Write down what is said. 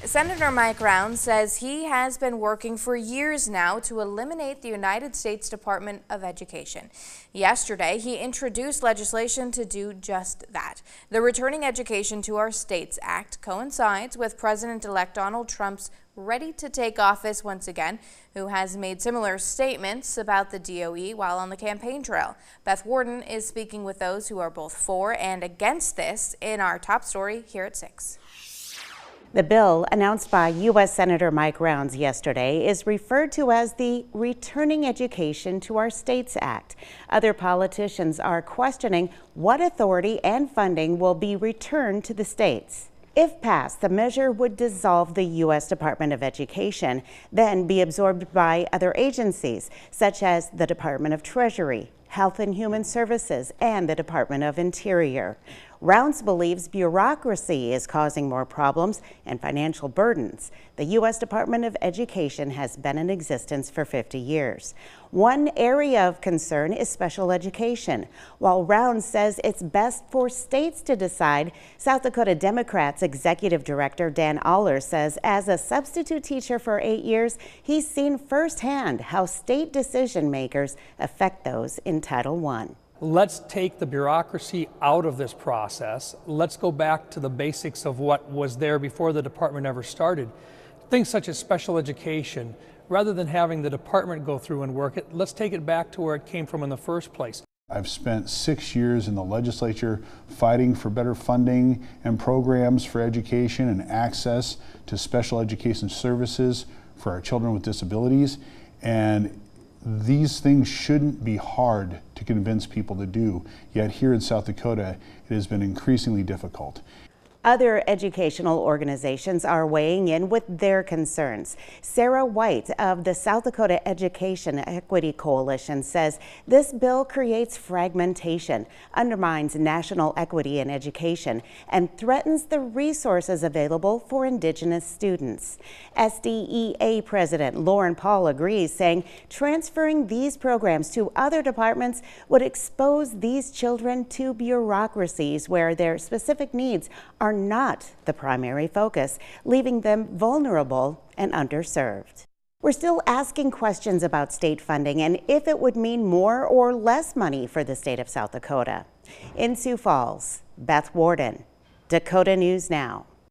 Senator Mike Rounds says he has been working for years now to eliminate the United States Department of Education. Yesterday, he introduced legislation to do just that. The Returning Education to Our States Act coincides with President-elect Donald Trump's ready to take office once again, who has made similar statements about the DOE while on the campaign trail. Beth Warden is speaking with those who are both for and against this in our top story here at 6. The bill announced by U.S. Senator Mike Rounds yesterday is referred to as the Returning Education to Our States Act. Other politicians are questioning what authority and funding will be returned to the states. If passed, the measure would dissolve the U.S. Department of Education, then be absorbed by other agencies, such as the Department of Treasury, Health and Human Services, and the Department of Interior. Rounds believes bureaucracy is causing more problems and financial burdens. The U.S. Department of Education has been in existence for 50 years. One area of concern is special education. While Rounds says it's best for states to decide, South Dakota Democrats Executive Director Dan Aller says as a substitute teacher for 8 years, he's seen firsthand how state decision makers affect those in Title I. Let's take the bureaucracy out of this process. Let's go back to the basics of what was there before the department ever started. Things such as special education, rather than having the department go through and work it, let's take it back to where it came from in the first place. I've spent 6 years in the legislature fighting for better funding and programs for education and access to special education services for our children with disabilities. And these things shouldn't be hard to convince people to do, yet here in South Dakota, it has been increasingly difficult. Other educational organizations are weighing in with their concerns. Sarah White of the South Dakota Education Equity Coalition says this bill creates fragmentation, undermines national equity in education, and threatens the resources available for Indigenous students. SDEA President Lauren Paul agrees, saying transferring these programs to other departments would expose these children to bureaucracies where their specific needs are not the primary focus, leaving them vulnerable and underserved. We're still asking questions about state funding and if it would mean more or less money for the state of South Dakota. In Sioux Falls, Beth Warden, Dakota News Now.